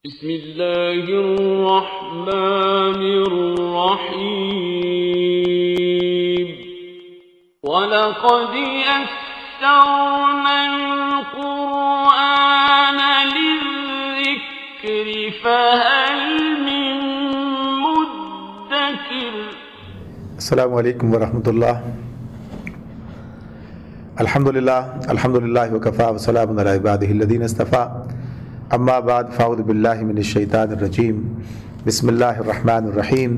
بسم اللہ الرحمن الرحیم وَلَقَدْ يَسَّرْنَا الْقُرْآنَ لِلذِّكْرِ فَهَلْ مِن مُدَّكِرٍ۔ السلام علیکم ورحمۃ اللہ۔ الحمدللہ وکفیٰ وسلام علی عبادہ الذین اصطفیٰ، اما بعد فاعوذ باللہ من الشیطان الرجیم، بسم اللہ الرحمن الرحیم۔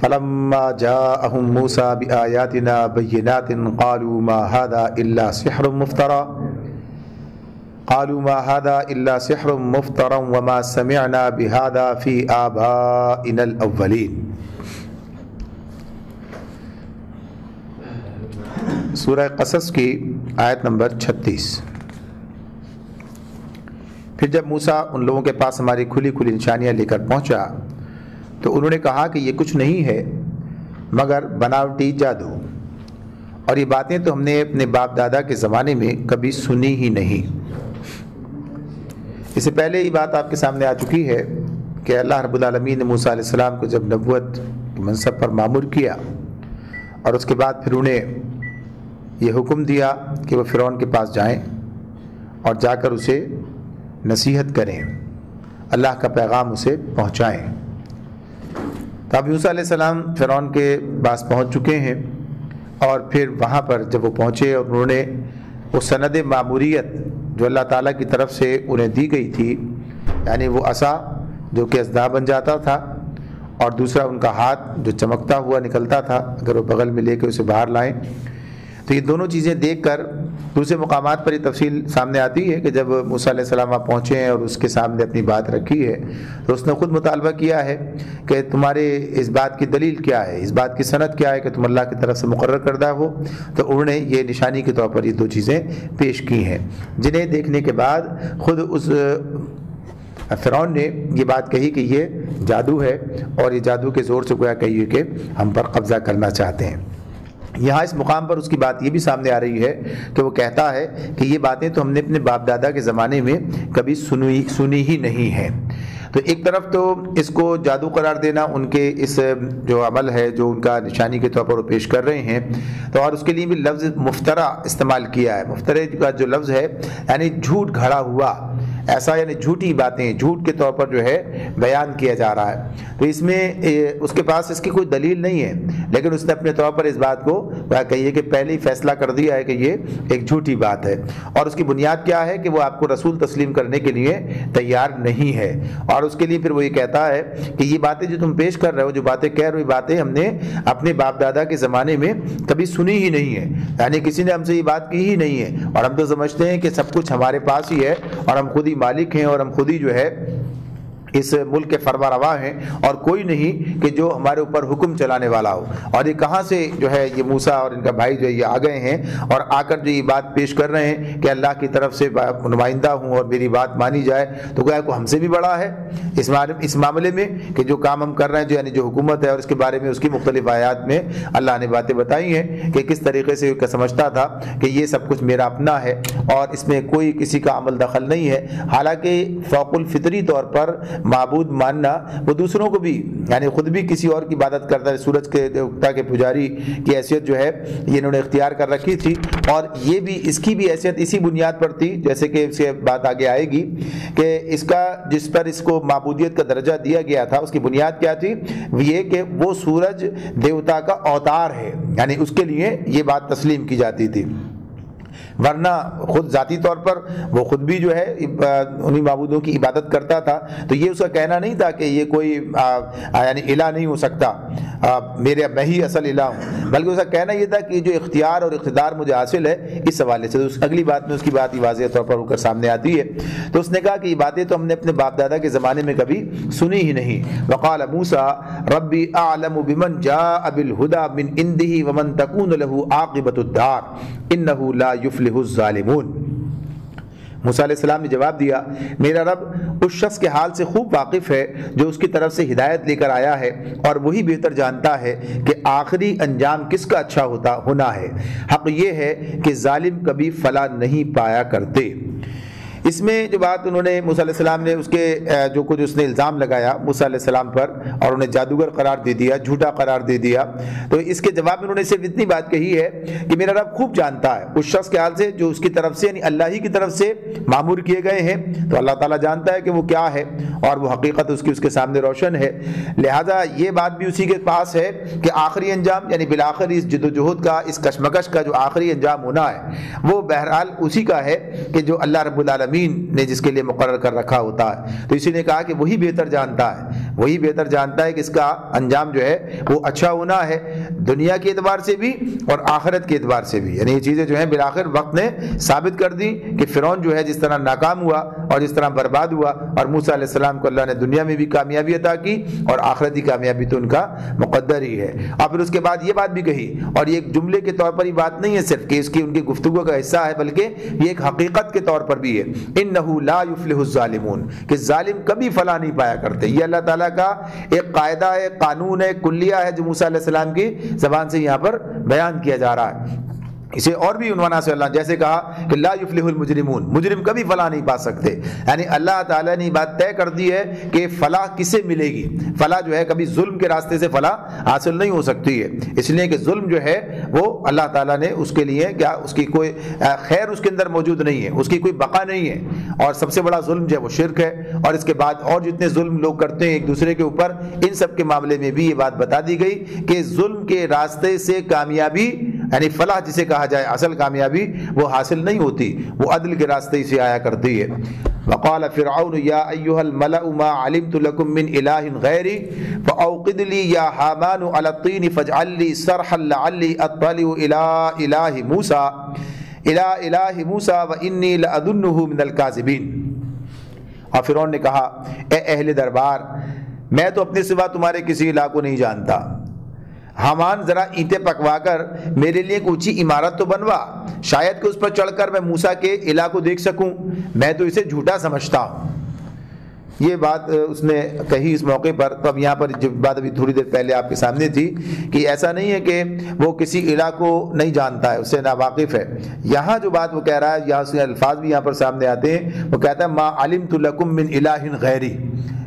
فلما جاءهم موسیٰ بآیاتنا بینات قالوا ما هذا الا سحر مفترى وما سمعنا بهذا في آبائنا الاولین۔ سورہ قصص کی آیت نمبر 36۔ پھر جب موسیٰ ان لوگوں کے پاس ہماری کھلی کھلی نشانیاں لے کر پہنچا تو انہوں نے کہا کہ یہ کچھ نہیں ہے مگر بناوٹی جادو، اور یہ باتیں تو ہم نے اپنے باپ دادا کے زمانے میں کبھی سنی ہی نہیں۔ اس سے پہلے یہ بات آپ کے سامنے آ چکی ہے کہ اللہ رب العالمین نے موسیٰ علیہ السلام کو جب نبوت کے منصب پر مامور کیا اور اس کے بعد پھر انہیں یہ حکم دیا کہ وہ فرعون کے پاس جائیں اور جا کر اسے نصیحت کریں، اللہ کا پیغام اسے پہنچائیں۔ تو اب موسیٰ علیہ السلام فرعون کے پاس پہنچ چکے ہیں، اور پھر وہاں پر جب وہ پہنچے اور انہوں نے وہ سند ماموریت جو اللہ تعالیٰ کی طرف سے انہیں دی گئی تھی، یعنی وہ عصا جو کہ اژدہا بن جاتا تھا، اور دوسرا ان کا ہاتھ جو چمکتا ہوا نکلتا تھا اگر وہ بغل میں لے کے اسے باہر لائیں، تو یہ دونوں چیزیں دیکھ کر دوسرے مقامات پر یہ تفصیل سامنے آتی ہے کہ جب موسیٰ علیہ السلام وہاں پہنچے ہیں اور اس کے سامنے اپنی بات رکھی ہے تو اس نے خود مطالبہ کیا ہے کہ تمہارے اس بات کی دلیل کیا ہے، اس بات کی سند کیا ہے کہ تم اللہ کی طرف سے مقرر کردہ ہو۔ تو انہوں نے یہ نشانی کے طور پر یہ دو چیزیں پیش کی ہیں، جنہیں دیکھنے کے بعد خود اس فرعون نے یہ بات کہی کہ یہ جادو ہے، اور یہ جادو کے زور سے گویا کہیے کہ ہم پر قبضہ کرنا چاہتے ہیں۔ یہاں اس مقام پر اس کی بات یہ بھی سامنے آ رہی ہے کہ وہ کہتا ہے کہ یہ باتیں تو ہم نے اپنے باپ دادا کے زمانے میں کبھی سنی ہی نہیں ہیں۔ تو ایک طرف تو اس کو جادو قرار دینا، ان کے اس جو عمل ہے جو ان کا نشانی کے طور پر وہ پیش کر رہے ہیں، تو اور اس کے لیے بھی لفظ مفترا استعمال کیا ہے۔ مفترے کا جو لفظ ہے یعنی جھوٹ گھڑا ہوا، ایسا یعنی جھوٹی باتیں جھوٹ کے طور پر جو ہے بیان کیا جا رہا ہے۔ تو اس میں اس کے پاس اس کی کوئی دلیل نہیں ہے، لیکن اس نے اپنے طور پر اس بات کو کہیے کہ پہلے ہی فیصلہ کر دیا ہے کہ یہ ایک جھوٹی بات ہے، اور اس کی بنیاد کیا ہے کہ وہ آپ کو رسول تسلیم کرنے کے لیے تیار نہیں ہے، اور اس کے لیے پھر وہ یہ کہتا ہے کہ یہ باتیں جو تم پیش کر رہے ہو، جو باتیں کہہ رہے ہو، یہ باتیں ہم نے اپنے باپ دادا کے زمانے میں کبھی سنی ہی نہیں ہے، یعنی کسی نے ہم سے یہ بات کی ہی نہیں ہے، اور ہم تو سمجھتے ہیں کہ سب کچھ ہمارے پاس ہی ہے اور ہم خود ہی مالک ہیں اور ہم خود ہی جو ہے اس ملک کے فرما روا ہیں، اور کوئی نہیں کہ جو ہمارے اوپر حکم چلانے والا ہو۔ اور یہ کہاں سے جو ہے یہ موسیٰ اور ان کا بھائی جو ہے یہ آ گئے ہیں اور آ کر جو یہ بات پیش کر رہے ہیں کہ اللہ کی طرف سے نمائندہ ہوں اور میری بات مانی جائے، تو گویا کو ہم سے بھی بڑا ہے اس معاملے میں کہ جو کام ہم کر رہے ہیں، جو یعنی جو حکومت ہے، اور اس کے بارے میں اس کی مختلف آیات میں اللہ نے باتیں بتائی ہیں کہ کس طریقے سے سمجھتا تھا کہ یہ سب کچھ میرا اپنا ہے اور اس میں کوئی کسی کا عمل دخل نہیں ہے۔ حالانکہ فوق الفطری طور پر معبود ماننا، وہ دوسروں کو بھی یعنی خود بھی کسی اور کی عبادت کرتا ہے، سورج کے دیوتا کے پجاری کی حیثیت جو ہے یہ انہوں نے اختیار کر رکھی تھی، اور یہ بھی اس کی بھی حیثیت اسی بنیاد پر تھی، جیسے کہ اس سے بات آگے آئے گی کہ اس کا جس پر اس کو معبودیت کا درجہ دیا گیا تھا اس کی بنیاد کیا تھی، یہ کہ وہ سورج دیوتا کا اوتار ہے، یعنی اس کے لیے یہ بات تسلیم کی جاتی تھی، ورنہ خود ذاتی طور پر وہ خود بھی جو ہے انہی معبودوں کی عبادت کرتا تھا۔ تو یہ اس کا کہنا نہیں تھا کہ یہ کوئی یعنی الہ نہیں ہو سکتا، میں ہی اصل الہ ہوں، بلکہ اس کا کہنا یہ تھا کہ جو اختیار اور اقتدار مجھے حاصل ہے، اس حوالے سے اگلی بات میں اس کی بات واضح طور پر ہو کر سامنے آتی ہے۔ تو اس نے کہا کہ یہ باتیں تو ہم نے اپنے باپ دادا کے زمانے میں کبھی سنی ہی نہیں۔ وقال موسیٰ ربی اعلم بمن جاء بالہدی من عنده ومن تکون له عاقبۃ الدار انہ لا یفلح الظالمون۔ موسیٰ علیہ السلام نے جواب دیا، میرا رب اس شخص کے حال سے خوب واقف ہے جو اس کی طرف سے ہدایت لے کر آیا ہے، اور وہی بہتر جانتا ہے کہ آخری انجام کس کا اچھا ہونا ہے۔ حق یہ ہے کہ ظالم کبھی فلاح نہیں پایا کرتے۔ اس میں جو بات انہوں نے موسیٰ علیہ السلام نے اس کے جو کچھ اس نے الزام لگایا موسیٰ علیہ السلام پر اور انہیں جادوگر قرار دے دیا، جھوٹا قرار دے دیا، تو اس کے جواب میں انہوں نے صرف اتنی بات کہی ہے کہ میرا رب خوب جانتا ہے اس شخص کے حال سے جو اس کی طرف سے یعنی اللہ ہی کی طرف سے معمور کیے گئے ہیں، تو اللہ تعالیٰ جانتا ہے کہ وہ کیا ہے اور وہ حقیقت اس کے سامنے روشن ہے، لہذا یہ بات بھی اسی کے پاس ہے کہ آخری انجام یعنی بالآخر اس جدوجہد کا، اس کشمکش کا جو آخری انجام ہونا ہے وہ بہرحال اسی کا ہے کہ جو اللہ رب العالمین نے جس کے لیے مقرر کر رکھا ہوتا ہے، تو اسی نے کہا کہ وہی بہتر جانتا ہے، وہی بہتر جانتا ہے کہ اس کا انجام جو ہے وہ اچھا ہونا ہے دنیا کے اعتبار سے بھی اور آخرت کے اعتبار سے بھی، یعنی یہ چیزیں جو ہیں بالآخر وقت نے ثابت کر دی کہ فرعون جو ہے جس طرح ناکام ہوا اور جس طرح برباد ہوا، اور موسیٰ علیہ السلام کو اللہ نے دنیا میں بھی کامیابی عطا کی اور آخرتی کامیابی تو ان کا مقدر ہی ہے۔ اور پھر اس کے بعد یہ بات بھی کہی، اور یہ ایک جملے کے طور پر ہی بات نہیں ہے صرف کہ اس کی ان کی گفتگو کا حصہ ہے، بلکہ یہ ایک حقیقت کے طور پر بھی ہے، انہ لا یفلح الظالمون، کہ ظالم کبھی فلاح نہیں پایا کرتے۔ یہ اللہ تعالیٰ کا ایک قاعدہ ہے، قانون ہے، کلیہ ہے جو موسیٰ علیہ السلام کی زبان سے یہاں پر بیان کیا جا رہا ہے۔ اسے اور بھی عنوانات سے اللہ جیسے کہا کہ لا یفلح المجرمون، مجرم کبھی فلاح نہیں پا سکتے، یعنی اللہ تعالیٰ نے بات طے کر دی ہے کہ فلاح کسے ملے گی، فلاح جو ہے کبھی ظلم کے راستے سے فلاح حاصل نہیں ہو سکتی ہے، اس لیے کہ ظلم جو ہے وہ اللہ تعالیٰ نے اس کے لیے کیا اس کی کوئی خیر اس کے اندر موجود نہیں ہے، اس کی کوئی بقا نہیں ہے، اور سب سے بڑا ظلم جو ہے وہ شرک ہے، اور اس کے بعد اور جتنے ظلم لوگ کرتے ہیں ایک دوسرے کے اوپر، ان سب کے معاملے میں بھی یہ بات بتا دی گئی کہ ظلم کے راستے سے کامیابی یعنی فلاح جسے کہا جائے اصل کامیابی وہ حاصل نہیں ہوتی، وہ عدل کے راستے سے آیا کرتی ہے۔ وقال فرعون یا ایھا الملأ ما علمت لكم من الہ غیری فاوقد لی یا حامان علی الطین فاجعل لی صرحا لعلی اطلع الی الہ موسیٰ وانی لأظنہ من الکاذبین۔ اور فرعون نے کہا اے اہل دربار، میں تو اپنے سوا تمہارے کسی الہ کو نہیں جانتا، حامان ذرا اینٹیں پکوا کر میرے لیے ایک اونچی عمارت تو بنوا، شاید کہ اس پر چڑھ کر میں موسیٰ کے الہ کو دیکھ سکوں، میں تو اسے جھوٹا سمجھتا ہوں۔ یہ بات اس نے کہی اس موقع پر، تو اب یہاں پر جو بات ابھی تھوڑی دیر پہلے آپ کے سامنے تھی کہ ایسا نہیں ہے کہ وہ کسی الہ کو نہیں جانتا ہے، اس سے ناواقف ہے، یہاں جو بات وہ کہہ رہا ہے یہاں سے الفاظ بھی یہاں پر سامنے آتے ہیں، وہ کہتا ہے ما علمت لکم من الہ غیری،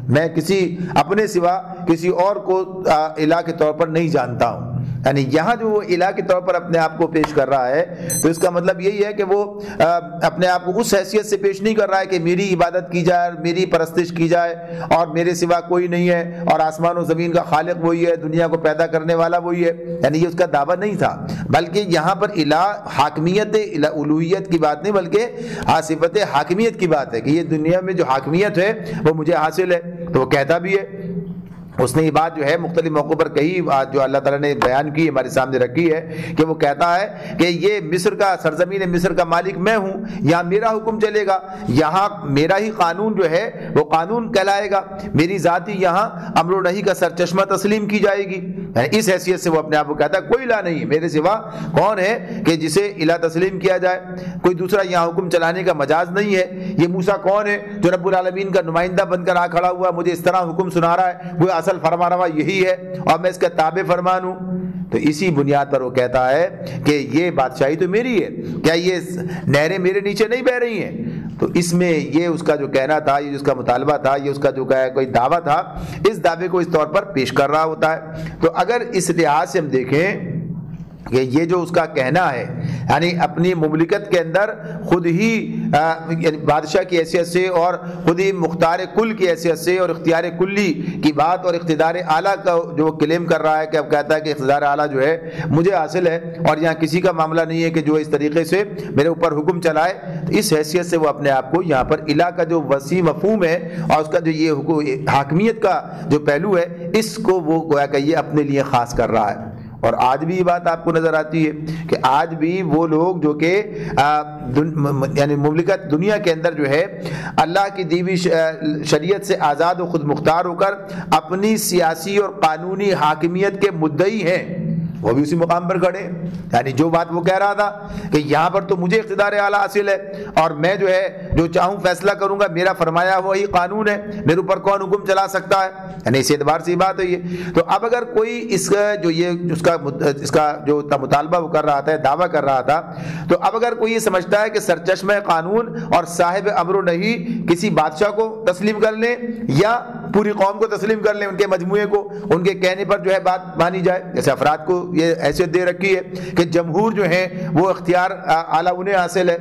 میں کسی اپنے سوا کسی اور کو الہ کے طور پر نہیں جانتا ہوں، یعنی یہاں جو وہ الہ کے طور پر اپنے آپ کو پیش کر رہا ہے تو اس کا مطلب یہی ہے کہ وہ اپنے آپ کو اس حیثیت سے پیش نہیں کر رہا ہے کہ میری عبادت کی جائے، میری پرستش کی جائے اور میرے سوا کوئی نہیں ہے اور آسمان و زمین کا خالق وہی ہے، دنیا کو پیدا کرنے والا وہی ہے، یعنی یہ اس کا دعویٰ نہیں تھا، بلکہ یہاں پر الہ حاکمیت الوہیت کی بات نہیں بلکہ صفت حاکمیت کی بات ہے کہ یہ دنیا میں جو حاکمیت ہے وہ مجھے حاصل ہے، تو وہ کہتا بھی ہے۔ اس نے یہ بات جو ہے مختلف موقعوں پر کہی، جو اللہ تعالیٰ نے بیان کی ہمارے سامنے رکھی ہے کہ وہ کہتا ہے کہ یہ مصر کا سرزمین مصر کا مالک میں ہوں، یہاں میرا حکم چلے گا، یہاں میرا ہی قانون جو ہے وہ قانون کہلائے گا، میری ذاتی یہاں امر و نہی کا سرچشمہ تسلیم کی جائے گی، یعنی اس حیثیت سے وہ اپنے آپ کو کہتا ہے کوئی الہ نہیں ہے میرے سوا، کون ہے کہ جسے الہ تسلیم کیا جائے، کوئی دوسرا یہاں حکم چلانے کا مجاز نہیں ہے، یہ موسیٰ کون ہے جو رب العالمین کا نمائندہ بن کر آ کھڑا ہوا مجھے اس طرح حکم سنا رہا ہے، وہ اصل فرما روا یہی ہے اور میں اس کا تابع فرمان ہوں۔ تو اسی بنیاد پر وہ کہتا ہے کہ یہ بادشاہی تو میری ہے، کیا یہ نہریں میرے نیچے نہیں بہہ رہی ہیں؟ تو اس میں یہ اس کا جو کہنا تھا، یہ اس کا مطالبہ تھا، یہ اس کا جو کوئی دعویٰ تھا، اس دعوے کو اس طور پر پیش کر رہا ہوتا ہے۔ تو اگر اس لحاظ سے ہم دیکھیں کہ یہ جو اس کا کہنا ہے یعنی اپنی مملکت کے اندر خود ہی یعنی بادشاہ کی حیثیت سے اور خود ہی مختار کل کی حیثیت سے اور اختیار کلی کی بات اور اقتدار اعلیٰ کا جو کلیم کر رہا ہے کہ اب کہتا ہے کہ اقتدار اعلیٰ جو ہے مجھے حاصل ہے اور یہاں کسی کا معاملہ نہیں ہے کہ جو اس طریقے سے میرے اوپر حکم چلائے، اس حیثیت سے وہ اپنے آپ کو یہاں پر الہ کا جو وسیع مفہوم ہے اور اس کا جو یہ حاکمیت کا جو پہلو ہے اس کو وہ گویا کہ یہ اپنے لیے خاص کر رہا ہے۔ اور آج بھی یہ بات آپ کو نظر آتی ہے کہ آج بھی وہ لوگ جو کہ یعنی مملکت دنیا کے اندر جو ہے اللہ کی دی ہوئی شریعت سے آزاد و خود مختار ہو کر اپنی سیاسی اور قانونی حاکمیت کے مدعی ہیں، وہ بھی اسی مقام پر کھڑے. یعنی جو بات وہ کہہ رہا تھا کہ یہاں پر تو مجھے اقتدار اعلیٰ حاصل ہے اور میں جو ہے جو چاہوں فیصلہ کروں گا, میرا فرمایا ہوا ہی قانون ہے, میرے اوپر کون حکم چلا سکتا ہے. یعنی اس اعتبار سے یہ بات ہے یہ. تو اب اگر کوئی اس کا جو مطالبہ وہ کر رہا تھا, دعویٰ کر رہا تھا, تو اب اگر کوئی یہ سمجھتا ہے کہ سرچشمہ قانون اور صاحب امر و نہی کسی بادشاہ کو تسلیم کر لیں یا پوری قوم کو تسلیم کر لیں, ان کے مجموعے کو, ان کے کہنے پر جو ہے بات مانی جائے. جیسے افراد کو یہ حیثیت دے رکھی ہے کہ جمہور جو ہیں وہ اختیار اعلیٰ انہیں حاصل ہے.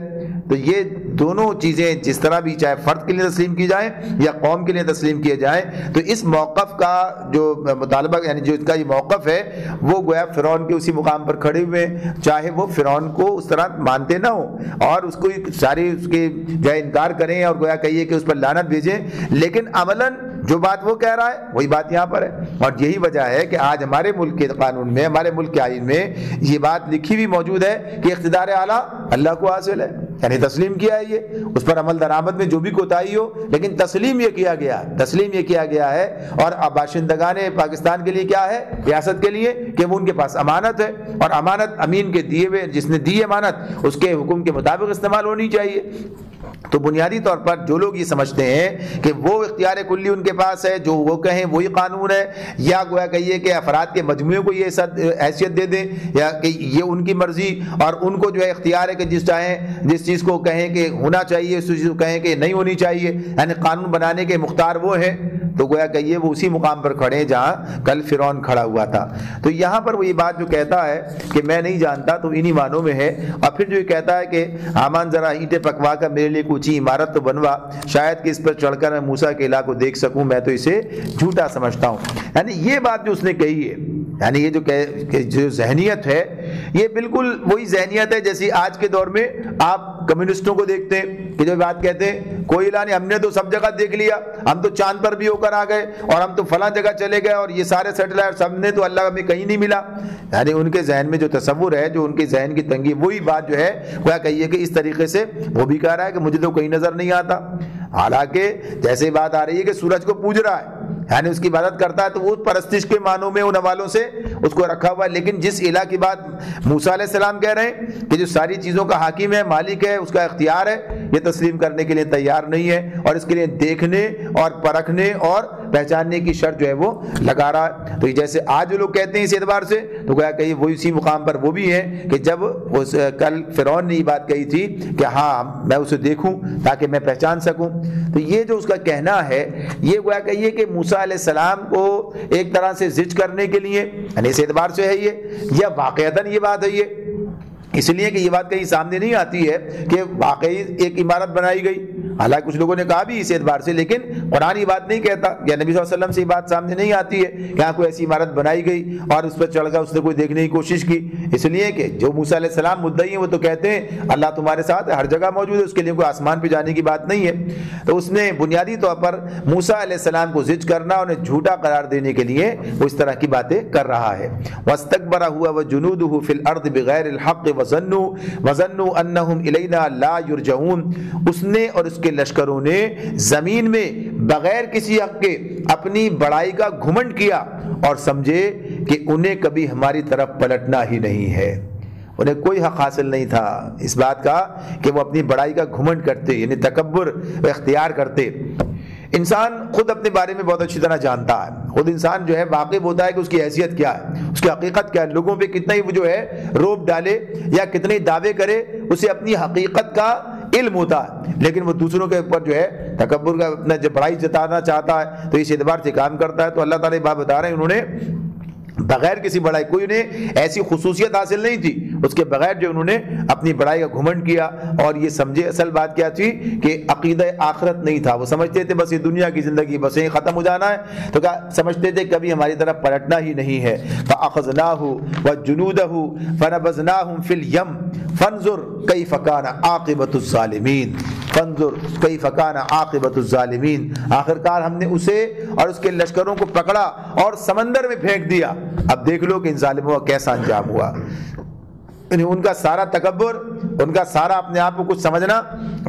تو یہ دونوں چیزیں جس طرح بھی چاہے فرد کے لیے تسلیم کی جائیں یا قوم کے لیے تسلیم کیے جائیں, تو اس موقف کا جو مطالبہ یعنی جو اس کا یہ موقف ہے وہ گویا فرعون کے اسی مقام پر کھڑے ہوئے, چاہے وہ فرعون کو اس طرح مانتے نہ ہوں اور اس کو ساری اس کے جو ہے انکار کریں اور گویا کہیے کہ اس پر لعنت بھیجیں, لیکن عملاً جو بات وہ کہہ رہا ہے وہی بات یہاں پر ہے. اور یہی وجہ ہے کہ آج ہمارے ملک کے قانون میں, ہمارے ملک کے آئین میں یہ بات لکھی بھی موجود ہے کہ اقتدار اعلیٰ اللہ کو حاصل ہے. یعنی تسلیم کیا ہے, یہ اس پر عمل درآمد میں جو بھی کوتاہی ہو, لیکن تسلیم یہ کیا گیا ہے. اور باشندگان پاکستان کے لیے کیا ہے, ریاست کے لیے, کہ وہ ان کے پاس امانت ہے اور امانت امین کے دیے ہوئے, جس نے دی امانت اس کے حکم کے مطابق استعمال ہونی چاہیے. تو بنیادی طور پر جو لوگ یہ سمجھتے ہیں کہ وہ اختیار کلی ان کے پاس ہے, جو وہ کہیں وہی قانون ہے, یا گویا کہیے کہ افراد کے مجموعے کو یہ حیثیت دے دیں یا کہ یہ ان کی مرضی اور ان کو جو ہے اختیار ہے کہ جس چیز کو کہیں کہ ہونا چاہیے اس چیز کو کہیں کہ نہیں ہونی چاہیے, یعنی قانون بنانے کے مختار وہ ہیں, تو گویا کہیے وہ اسی مقام پر کھڑے ہیں جہاں کل فرعون کھڑا ہوا تھا. تو یہاں پر وہ یہ بات جو کہتا ہے کہ میں نہیں جانتا, تو انہی معنوں میں ہے. اور پھر جو یہ کہتا ہے کہ حامان ذرا اینٹیں پکوا کر میرے لیے اونچی عمارت تو بنوا, شاید کہ اس پر چڑھ کر میں موسیٰ کے الہ کو دیکھ سکوں, میں تو اسے جھوٹا سمجھتا ہوں. یعنی یہ بات جو اس نے کہی ہے, یعنی یہ جو ذہنیت ہے, یہ بالکل وہی ذہنیت ہے جیسی آج کے دور میں آپ کمیونسٹوں کو دیکھتے ہیں کہ جو بات کہتے ہیں کوئی الہ نہیں, ہم نے تو سب جگہ دیکھ لیا, ہم تو چاند پر بھی ہو کر آ گئے اور ہم تو فلاں جگہ چلے گئے اور یہ سارے سیٹلائٹ سب نے, تو اللہ ہمیں کہیں نہیں ملا. یعنی ان کے ذہن میں جو تصور ہے, جو ان کے ذہن کی تنگی, وہی بات جو ہے وہ کہیے کہ اس طریقے سے وہ بھی کہہ رہا ہے کہ مجھے تو کہیں نظر نہیں آتا. حالانکہ جیسے بات آ رہی ہے کہ سورج کو پوج رہا ہے, یعنی اس کی عبادت کرتا ہے, تو وہ پرستش کے معنوں میں ان حوالوں سے اس کو رکھا ہوا ہے. لیکن جس الہ کی بات موسیٰ علیہ السلام کہہ رہے ہیں کہ جو ساری چیزوں کا حاکم ہے, مالک ہے, اس کا اختیار ہے, یہ تسلیم کرنے کے لیے تیار نہیں ہے, اور اس کے لیے دیکھنے اور پرکھنے اور پہچاننے کی شرط جو ہے وہ لگا رہا ہے. تو جیسے آج جو لوگ کہتے ہیں اس اعتبار سے, تو گویا کہ وہ اسی مقام پر وہ بھی ہیں کہ جب کل فرعون نے یہ بات کہی تھی کہ ہاں میں اسے دیکھوں تاکہ میں پہچان سکوں, تو یہ جو اس کا کہنا ہے, یہ گویا کہیے کہ موسیٰ علیہ السلام کو ایک طرح سے زج کرنے کے لیے, یعنی اس اعتبار سے ہے یہ, یا واقعتاً یہ بات ہے یہ اس لیے کہ یہ بات کہیں سامنے نہیں آتی ہے کہ واقعی ایک عمارت بنائی گئی. حالانکہ کچھ لوگوں نے کہا بھی اس اعتبار سے, لیکن قرآن یہ بات نہیں کہتا, یا نبی صلی اللہ علیہ وسلم سے یہ بات سامنے نہیں آتی ہے کہ یہاں کوئی ایسی عمارت بنائی گئی اور اس پر چڑھ کر اس نے کوئی دیکھنے کی کوشش کی. اس لیے کہ جو موسیٰ علیہ السلام مدعی ہیں وہ تو کہتے ہیں اللہ تمہارے ساتھ ہر جگہ موجود ہے, اس کے لیے کوئی آسمان پہ جانے کی بات نہیں ہے. تو اس نے بنیادی طور پر موسیٰ علیہ السلام کو زج کرنا, انہیں جھوٹا قرار دینے کے لیے وہ اس طرح کی باتیں کر رہا ہے. وَاسْتَكْبَرَ هُوَ وَجُنُودُهُ فِي الْأَرْضِ بِغَيْرِ الْحَقِّ وَظَنُّوا أَنَّهُمْ إِلَيْنَا لَا يُرْجَعُونَ. اس نے اور اس کے لشکروں نے زمین میں بغیر کسی حق کے اپنی بڑائی کا گھمنڈ کیا اور سمجھے کہ انہیں کبھی ہماری طرف پلٹنا ہی نہیں ہے. انہیں کوئی حق حاصل نہیں تھا اس بات کا کہ وہ اپنی بڑائی کا گھمنڈ کرتے, یعنی تکبر اختیار کرتے. انسان خود اپنے بارے میں بہت اچھی طرح جانتا ہے, خود انسان جو ہے واقف ہوتا ہے کہ اس کی حیثیت کیا ہے, اس کی حقیقت کیا ہے. لوگوں پہ کتنا ہی وہ جو ہے روب ڈالے یا کتنے دعوے کرے, اسے اپنی حقیقت کا علم ہوتا ہے, لیکن وہ دوسروں کے اوپر جو ہے تکبر کا اپنا بڑائی جتانا چاہتا ہے, تو اس اعتبار سے کام کرتا ہے. تو اللہ تعالیٰ بات بتا رہے ہیں, انہوں نے بغیر کسی بڑائی, کوئی انہیں ایسی خصوصیت حاصل نہیں تھی, اس کے بغیر جو انہوں نے اپنی بڑائی کا گھمنڈ کیا. اور یہ سمجھے اصل بات کیا تھی کہ عقیدہ آخرت نہیں تھا. وہ سمجھتے تھے بس یہ دنیا کی زندگی بس یہیں ختم ہو جانا ہے, تو کیا سمجھتے تھے کبھی ہماری طرف پلٹنا ہی نہیں ہے. فَأَخَذْنَاهُ وَجُنُودَهُ فَنَبَذْنَاهُمْ فِي الْيَمِّ فَانظُرْ كَيْفَ كَانَ عَاقِبَةُ الظَّالِمِينَ. فَانظُرْ كَيْفَ كَانَ عَاقِبَةُ الظَّالِمِينَ. آخرکار ہم نے اسے اور اس کے لشکروں کو پکڑا اور سمندر میں پھینک دیا. اب دیکھ لو کہ ان ظالموں کا کیسا انجام ہوا. ان کا سارا تکبر, ان کا سارا اپنے آپ کو کچھ سمجھنا,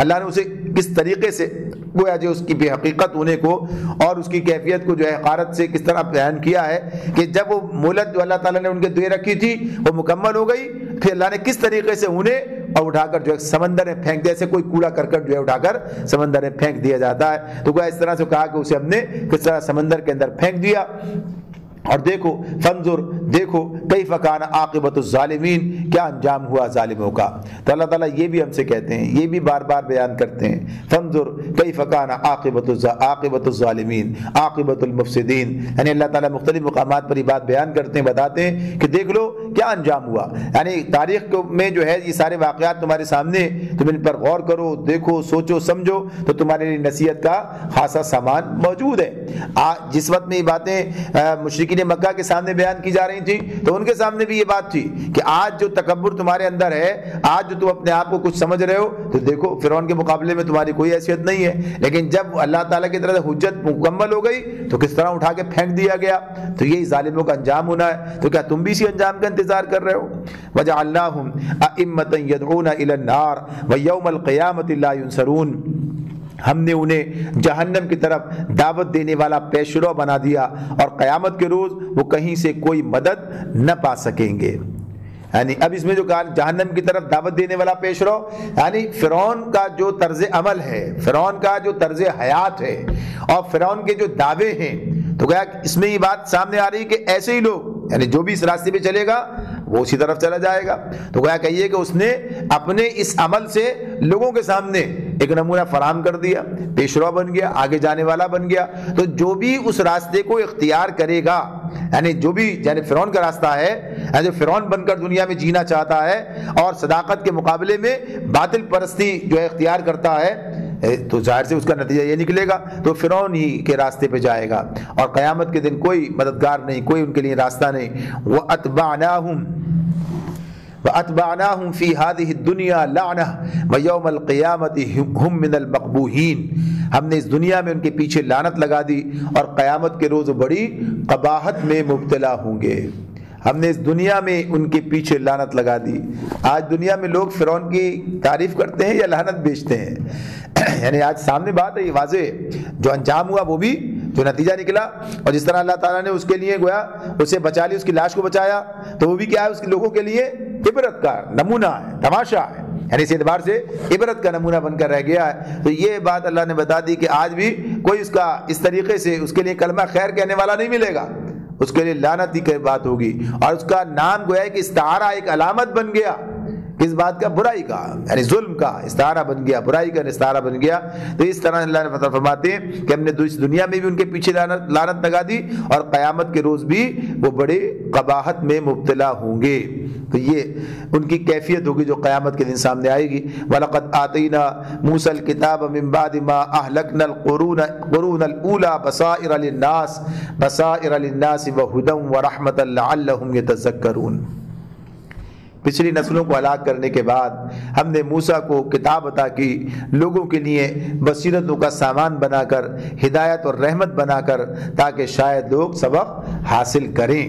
اللہ نے اسے کس طریقے سے گویا جو اس کی بے حقیقت ہونے کو اور اس کی کیفیت کو جو ہے حقارت سے کس طرح بیان کیا ہے کہ جب وہ مہلت جو اللہ تعالیٰ نے ان کے دے رکھی تھی وہ مکمل ہو گئی، پھر اللہ نے کس طریقے سے انہیں اور اٹھا کر جو ہے سمندر میں پھینک دیا، جیسے کوئی کوڑا کرکٹ جو ہے اٹھا کر سمندر میں پھینک دیا جاتا ہے، تو اس طرح سے کہا کہ اسے ہم نے کس طرح سمندر کے اندر پھینک دیا۔ اور دیکھو فانظر، دیکھو کیف کان عاقبۃ الظالمین، کیا انجام ہوا ظالموں کا۔ تو اللہ تعالیٰ یہ بھی ہم سے کہتے ہیں، یہ بھی بار بار بیان کرتے ہیں، فانظر کیف کان عاقبۃ الظالمین عاقبۃ المفسدین، یعنی اللہ تعالیٰ مختلف مقامات پر یہ بات بیان کرتے ہیں، بتاتے ہیں کہ دیکھ لو کیا انجام ہوا، یعنی تاریخ میں جو ہے یہ سارے واقعات تمہارے سامنے، تم ان پر غور کرو، دیکھو، سوچو، سمجھو، تو تمہارے لیے نصیحت کا خاصا سامان موجود ہے۔ جس وقت میں یہ باتیں مشرکین مکہ کے سامنے بیان کی جا رہی تھی تو ان کے سامنے بھی یہ بات تھی کہ آج جو تکبر تمہارے اندر ہے، آج جو تم اپنے آپ کو کچھ سمجھ رہے ہو، تو دیکھو فرعون کے مقابلے میں تمہاری کوئی حیثیت نہیں ہے، لیکن جب اللہ تعالیٰ کی طرف سے حجت مکمل ہو گئی تو کس طرح اٹھا کے پھینک دیا گیا۔ تو یہی ظالموں کا انجام ہونا ہے، تو کیا تم بھی اسی انجام کا انتظار کر رہے ہو؟ وَجَعَلْنَاهُمْ أَئِمَّةً يَدْعُونَ إِلَى النَّارِ وَيَوْمَ الْقِيَامَةِ لَا يُنصَرُونَ، ہم نے انہیں جہنم کی طرف دعوت دینے والا پیشرو بنا دیا اور قیامت کے روز وہ کہیں سے کوئی مدد نہ پا سکیں گے۔ یعنی اب اس میں جو کہا جہنم کی طرف دعوت دینے والا پیشرو، یعنی فرعون کا جو طرز عمل ہے، فرعون کا جو طرز حیات ہے اور فرعون کے جو دعوے ہیں، تو گویا اس میں یہ بات سامنے آ رہی کہ ایسے ہی لوگ، یعنی جو بھی اس راستے پہ چلے گا وہ اسی طرف چلا جائے گا۔ تو گویا کہیے کہ اس نے اپنے اس عمل سے لوگوں کے سامنے ایک نمونہ فراہم کر دیا، پیشرو بن گیا، آگے جانے والا بن گیا۔ تو جو بھی اس راستے کو اختیار کرے گا، یعنی جو بھی یعنی فرعون کا راستہ ہے، جو فرعون بن کر دنیا میں جینا چاہتا ہے اور صداقت کے مقابلے میں باطل پرستی جو ہے اختیار کرتا ہے، تو ظاہر سے اس کا نتیجہ یہ نکلے گا، تو فرعون ہی کے راستے پہ جائے گا، اور قیامت کے دن کوئی مددگار نہیں، کوئی ان کے لیے راستہ نہیں۔ وَأَتْبَعْنَاهُمْ فِي هَذِهِ الدُّنْيَا لَعْنَةً وَيَوْمَ الْقِيَامَةِ هُمْ مِنَ الْمَقْبُوحِينَ، ہم نے اس دنیا میں ان کے پیچھے لعنت لگا دی اور قیامت کے روز بڑی قباحت میں مبتلا ہوں گے۔ ہم نے اس دنیا میں ان کے پیچھے لعنت لگا دی۔ آج دنیا میں لوگ فرعون کی تعریف کرتے ہیں یا لعنت بیچتے ہیں؟ یعنی آج سامنے بات ہے، یہ واضح ہے، جو انجام ہوا وہ بھی جو نتیجہ نکلا، اور جس طرح اللہ تعالیٰ نے اس کے لیے گویا اسے بچا لی، اس کی لاش کو بچایا، تو وہ بھی کیا ہے، اس کے لوگوں کے لیے عبرت کا نمونہ ہے، تماشا ہے، یعنی اس اعتبار سے عبرت کا نمونہ بن کر رہ گیا ہے۔ تو یہ بات اللہ نے بتا دی کہ آج بھی کوئی اس کا اس طریقے سے اس کے لیے کلمہ خیر کہنے والا نہیں ملے گا، اس کے لیے لعنت کی بات ہوگی، اور اس کا نام گویا کہ استعارہ ایک علامت بن گیا، کس بات کا؟ برائی کا، یعنی ظلم کا استعارہ بن گیا، برائی کا استعارہ بن گیا۔ تو اس طرح اللہ نے فرماتے ہیں کہ ہم نے اس دنیا میں بھی ان کے پیچھے لعنت لگا دی، اور قیامت کے روز بھی وہ بڑے قباحت میں مبتلا ہوں گے۔ تو یہ ان کی کیفیت ہوگی جو قیامت کے دن سامنے آئے گی۔ وَلَقَدْ آتَيْنَا مُوسَى الْكِتَابَ مِن بَعْدِ مَا أَهْلَكْنَا الْقُرُونَ الْأُولَى بَصَائِرَ لِلنَّاسِ وَهُدًى وَرَحْمَةً لَعَلَّهُمْ يَتَذَكَّرُونَ۔ پچھلی نسلوں کو ہلاک کرنے کے بعد ہم نے موسیٰ کو کتاب عطا کی، لوگوں کے لیے بصیرتوں کا سامان بنا کر، ہدایت اور رحمت بنا کر، تاکہ شاید لوگ سبق حاصل کریں۔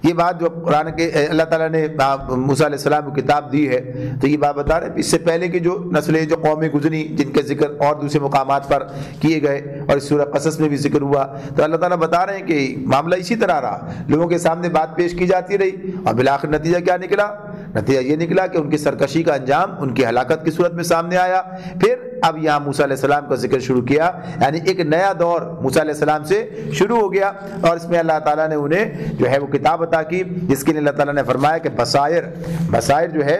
یہ بات جو قرآن کے اللہ تعالیٰ نے موسیٰ علیہ السلام کو کتاب دی ہے، تو یہ بات بتا رہے ہیں اس سے پہلے کی جو نسلیں، جو قومیں گزری، جن کے ذکر اور دوسرے مقامات پر کیے گئے اور اس سورہ قصص میں بھی ذکر ہوا، تو اللہ تعالیٰ بتا رہے ہیں کہ معاملہ اسی طرح رہا، لوگوں کے سامنے بات پیش کی جاتی رہی، اور بالآخر نتیجہ کیا نکلا؟ نتیجہ یہ نکلا کہ ان کی سرکشی کا انجام ان کی ہلاکت کی صورت میں سامنے آیا۔ پھر اب یہاں موسیٰ علیہ السلام کا ذکر شروع کیا، یعنی ایک نیا دور موسیٰ علیہ السلام سے شروع ہو گیا، اور اس میں اللہ تعالیٰ نے انہیں جو ہے وہ کتاب عطا کی، جس کے لیے اللہ تعالیٰ نے فرمایا کہ بصائر جو ہے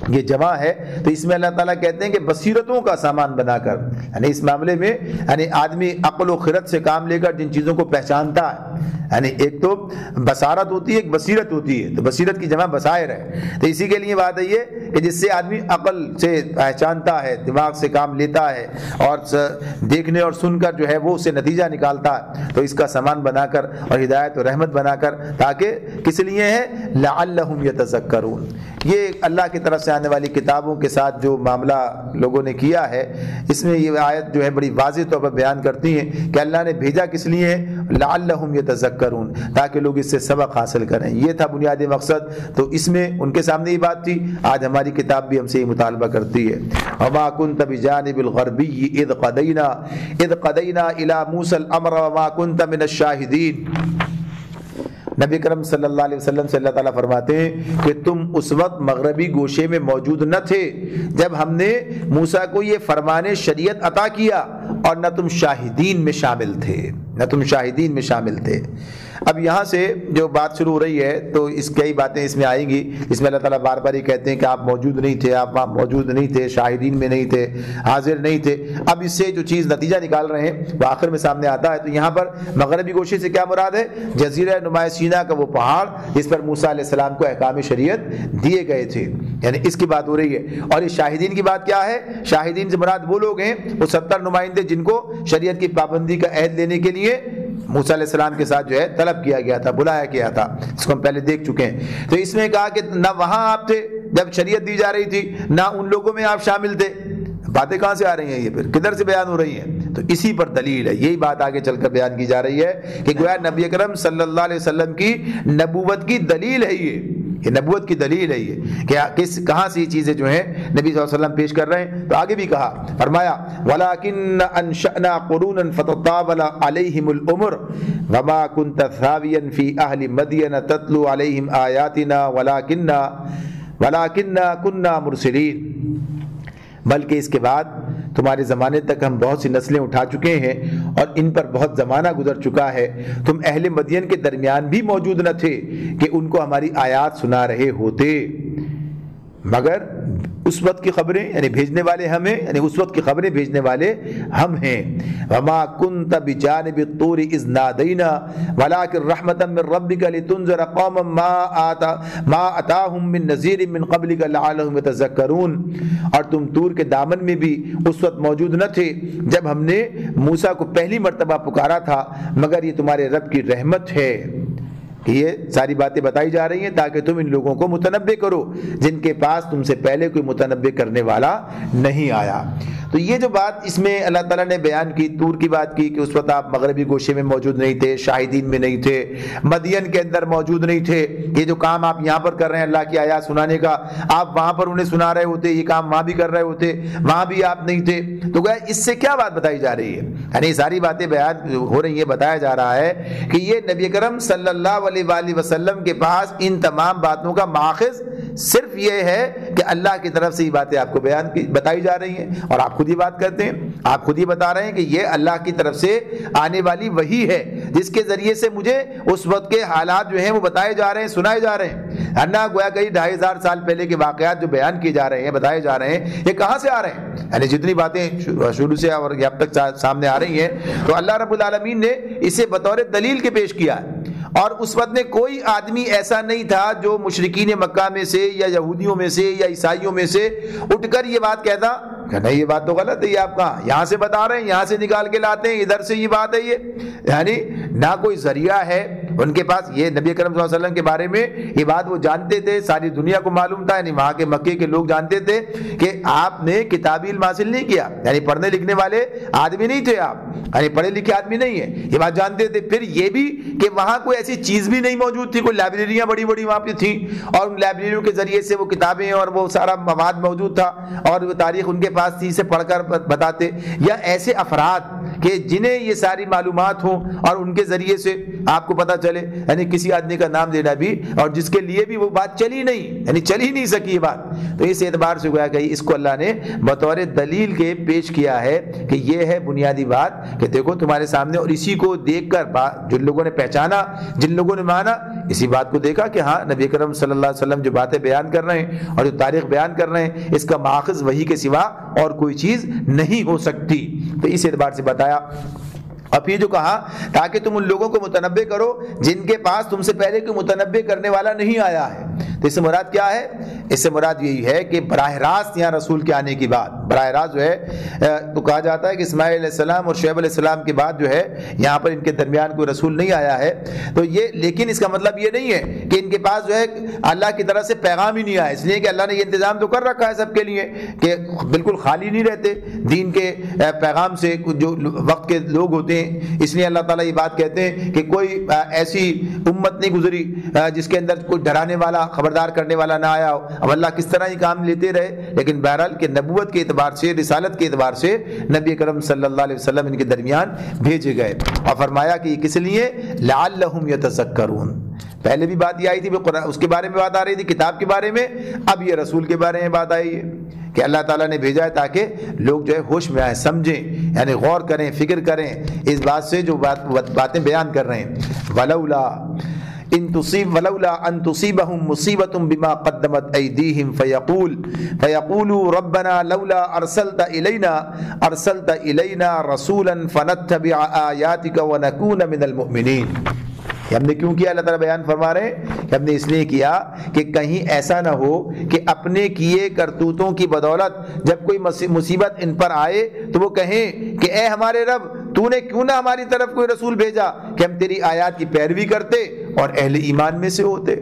یہ جمع ہے، تو اس میں اللہ تعالیٰ کہتے ہیں کہ بصیرتوں کا سامان بنا کر، یعنی اس معاملے میں یعنی آدمی عقل و خرد سے کام لے کر جن چیزوں کو پہچانتا ہے، یعنی ایک تو بصارت ہوتی ہے، ایک بصیرت ہوتی ہے، تو بصیرت کی جمع بصائر ہے، تو اسی کے لیے بات ہے یہ کہ جس سے آدمی عقل سے پہچانتا ہے، دماغ سے کام لیتا ہے، اور دیکھنے اور سن کر جو ہے وہ اسے نتیجہ نکالتا ہے، تو اس کا سامان بنا کر اور ہدایت و رحمت بنا کر، تاکہ کس لیے ہے؟ لعلہم یتذکرون، یہ اللہ کی طرف سے آنے جانے والی کتابوں کے ساتھ جو معاملہ لوگوں نے کیا ہے، اس میں یہ آیت جو ہے بڑی واضح طور پر بیان کرتی ہے کہ اللہ نے بھیجا کس لیے ہے، لعلہم یتذکرون، تاکہ لوگ اس سے سبق حاصل کریں، یہ تھا بنیادی مقصد۔ تو اس میں ان کے سامنے یہ بات تھی، آج ہماری کتاب بھی ہم سے یہ مطالبہ کرتی ہے۔ وما كنت بجانب الغربی اذ قضینا الی موسیٰ الامر وما كنت من الشاہدین۔ نبی کرم صلی اللہ علیہ وسلم سے اللہ تعالیٰ فرماتے ہیں کہ تم اس وقت مغربی گوشے میں موجود نہ تھے جب ہم نے موسیٰ کو یہ فرمان شریعت عطا کیا، اور نہ تم شاہدین میں شامل تھے، اب یہاں سے جو بات شروع ہو رہی ہے تو کئی باتیں اس میں آئیں گی، اس میں اللہ تعالیٰ بار بار یہ کہتے ہیں کہ آپ موجود نہیں تھے، آپ وہاں موجود نہیں تھے، شاہدین میں نہیں تھے، حاضر نہیں تھے۔ اب اس سے جو چیز نتیجہ نکال رہے ہیں وہ آخر میں سامنے آتا ہے۔ تو یہاں پر مغربی گوشے سے کیا مراد ہے؟ جزیرہ نمایاں سینا کا وہ پہاڑ جس پر موسیٰ علیہ السلام کو احکام شریعت دیے گئے تھے، یعنی اس کی بات ہو رہی ہے۔ اور اس شاہدین کی بات کیا ہے؟ شاہدین سے مراد وہ لوگ ہیں، وہ 70 نمائندے جن کو شریعت کی پابندی کا عہد لینے کے لیے موسیٰ علیہ السلام کے ساتھ جو ہے طلب کیا گیا تھا، بلایا گیا تھا، اس کو ہم پہلے دیکھ چکے ہیں۔ تو اس میں کہا کہ نہ وہاں آپ تھے جب شریعت دی جا رہی تھی، نہ ان لوگوں میں آپ شامل تھے۔ باتیں کہاں سے آ رہی ہیں؟ یہ پھر کدھر سے بیان ہو رہی ہیں؟ تو اسی پر دلیل ہے، یہی بات آگے چل کر بیان کی جا رہی ہے کہ گویا نبی اکرم صلی اللہ علیہ وسلم کی نبوت کی دلیل ہے یہ نبوت کی دلیل ہے یہ کہ کہاں سے یہ چیزیں جو ہیں نبی صلی اللہ علیہ وسلم پیش کر رہے ہیں۔ تو آگے بھی کہا، فرمایا وَلَكِنَّ أَنشَأْنَا قُرُونًا فَتَطَاوَلَ عَلَيْهِمُ الْأُمُرُ وَمَا كُنْتَ ثَاوِيًا فِي أَهْلِ مَدْيَنَ تَتْلُو عَلَيْهِمْ آيَاتِنَا وَلَكِنَّا كُنَّا مُرْسِلِينَ، بلکہ اس کے بعد تمہارے زمانے تک ہم بہت سی نسلیں اٹھا چکے ہیں اور ان پر بہت زمانہ گزر چکا ہے، تم اہل مدین کے درمیان بھی موجود نہ تھے کہ ان کو ہماری آیات سنا رہے ہوتے، مگر اس وقت کی خبریں یعنی بھیجنے والے ہمیں، یعنی اس وقت کی خبریں بھیجنے والے ہم ہیں۔ وما كنت بجانب الطور اذ نادینا ولكن رحمة من ربك لتنذر قوما ما اتاهم من نذير من قبلك لعلهم يتذكرون، اور تم طور کے دامن میں بھی اس وقت موجود نہ تھے جب ہم نے موسیٰ کو پہلی مرتبہ پکارا تھا، مگر یہ تمہارے رب کی رحمت ہے کہ یہ ساری باتیں بتائی جا رہی ہیں تاکہ تم ان لوگوں کو متنبع کرو جن کے پاس تم سے پہلے کوئی متنبع کرنے والا نہیں آیا۔ تو یہ جو بات اس میں اللہ تعالیٰ نے بیان کی، طور کی بات کی کہ اس وقت آپ مغربی گوشے میں موجود نہیں تھے، شاہدین میں نہیں تھے، مدین کے اندر موجود نہیں تھے، یہ جو کام آپ یہاں پر کر رہے ہیں اللہ کی آیات سنانے کا، آپ وہاں پر انہیں سنا رہے ہوتے، یہ کام وہاں بھی کر رہے ہوتے، وہاں بھی آپ نہیں تھے۔ تو گویا اس سے کیا بات بتائی جا رہی ہے؟ یعنی ساری باتیں بیان ہو رہی ہیں، بتایا جا رہا ہے کہ یہ نبی کرم صلی اللہ علیہ وآلہ وسلم کے پاس ان تمام باتوں کا ماخذ صرف یہ ہے کہ اللہ کی طرف سے یہ باتیں آپ کو بتائی جا رہی ہیں، اور آپ خود ہی بات کرتے ہیں، آپ خود ہی بتا رہے ہیں کہ یہ اللہ کی طرف سے آنے والی وحی ہے جس کے ذریعے سے مجھے اس وقت کے حالات جو ہیں وہ بتائے جا رہے ہیں، سنائے جا رہے ہیں۔ ورنہ گویا کئی 2500 سال پہلے کے واقعات جو بیان کیے جا رہے ہیں، بتائے جا رہے ہیں، یہ کہاں سے آ رہے ہیں؟ یعنی جتنی باتیں شروع سے اور اب تک سامنے آ رہی ہیں تو اللہ رب العالمین نے اسے بطور دلیل کے پیش کیا ہے۔ اور اس وقت میں کوئی آدمی ایسا نہیں تھا جو مشرکین مکہ میں سے یا یہودیوں میں سے یا عیسائیوں میں سے اٹھ کر یہ بات کہتا کہ نہیں یہ بات تو غلط ہے، یہ آپ کہاں یہاں سے بتا رہے ہیں، یہاں سے نکال کے لاتے ہیں، ادھر سے یہ بات ہے، یہ یعنی نہ کوئی ذریعہ ہے ان کے پاس۔ یہ نبی کرم صلی اللہ علیہ وسلم کے بارے میں یہ بات وہ جانتے تھے، ساری دنیا کو معلوم تھا، یعنی وہاں کے مکے کے لوگ جانتے تھے کہ آپ نے کتابی علم حاصل نہیں کیا، یعنی پڑھنے لکھنے والے آدمی نہیں تھے آپ، یعنی پڑھے لکھے آدمی نہیں ہے، یہ بات جانتے تھے۔ پھر یہ بھی کہ وہاں کوئی ایسی چیز بھی نہیں موجود تھی، کوئی لائبریریاں بڑی بڑی وہاں پہ تھیں اور ان لائبریریوں کے ذریعے سے وہ کتابیں اور وہ سارا مواد موجود تھا اور وہ تاریخ ان کے پاس تھی، سے پڑھ کر بتاتے، یا ایسے افراد کہ جنہیں یہ ساری معلومات ہوں اور ان کے ذریعے سے آپ کو پتہ چلے، یعنی کسی آدمی کا نام دینا بھی اور جس کے لیے بھی وہ بات چلی نہیں، یعنی چل ہی نہیں سکی یہ بات۔ تو اس اعتبار سے گویا کہ اس کو اللہ نے بطور دلیل کے پیش کیا ہے کہ یہ ہے بنیادی بات کہ دیکھو تمہارے سامنے، اور اسی کو دیکھ کر جن لوگوں نے پہچانا، جن لوگوں نے مانا، اسی بات کو دیکھا کہ ہاں نبی کرم صلی اللہ علیہ وسلم جو باتیں بیان کر رہے ہیں اور جو تاریخ بیان کر رہے ہیں اس کا ماخذ وحی کے سوا اور کوئی چیز نہیں ہو سکتی۔ تو اس اعتبار سے بتایا۔ اب یہ جو کہا تاکہ تم ان لوگوں کو متنبع کرو جن کے پاس تم سے پہلے کوئی متنبع کرنے والا نہیں آیا ہے، تو اس سے مراد کیا ہے؟ اس سے مراد یہی ہے کہ براہ راست یہاں رسول کے آنے کی بات، براہ راست جو ہے تو کہا جاتا ہے کہ اسماعیل علیہ السلام اور شعیب علیہ السلام کے بعد جو ہے یہاں پر ان کے درمیان کوئی رسول نہیں آیا ہے، تو یہ لیکن اس کا مطلب یہ نہیں ہے کہ ان کے پاس جو ہے اللہ کی طرف سے پیغام ہی نہیں آیا، اس لیے کہ اللہ نے یہ انتظام تو کر رکھا ہے سب کے لیے کہ بالکل خالی نہیں رہتے دین کے پیغام سے جو وقت کے لوگ ہوتے ہیں، اس لیے اللہ تعالیٰ یہ بات کہتے ہیں کہ کوئی ایسی امت نہیں گزری جس کے اندر کوئی ڈرانے والا خبردار کرنے والا نہ آیا ہو۔ اب اللہ کس طرح یہ کام لیتے رہے، لیکن بہرحال کہ نبوت کے اعتبار سے، رسالت کے اعتبار سے نبی کرم صلی اللہ علیہ وسلم ان کے درمیان بھیجے گئے، اور فرمایا کہ یہ کس لیے؟ لعلہم یتذکرون۔ پہلے بھی بات یہ آئی تھی، اس کے بارے میں بات آ رہی تھی کتاب کے بارے میں، اب یہ رسول کے بارے میں بات آئی ہے کہ اللہ تعالیٰ نے بھیجا ہے تاکہ لوگ جو ہے ہوش میں آئیں، سمجھیں، یعنی غور کریں، فکر کریں اس بات سے جو باتیں بیان کر رہے ہیں۔ ولولا ان تصيبهم مصیبۃ بما قدمت ایدیہم فیقولوا ربنا لولا ارسلت الینا رسولا فنتبع آیاتک ونکون من المؤمنین۔ ہم نے کیوں کیا؟ اللہ تعالیٰ بیان فرما رہے ہیں کہ ہم نے اس لیے کیا کہ کہیں ایسا نہ ہو کہ اپنے کیے کرتوتوں کی بدولت جب کوئی مصیبت ان پر آئے تو وہ کہیں کہ اے ہمارے رب، تو نے کیوں نہ ہماری طرف کوئی رسول بھیجا کہ ہم تیری آیات کی پیروی کرتے اور اہل ایمان میں سے ہوتے،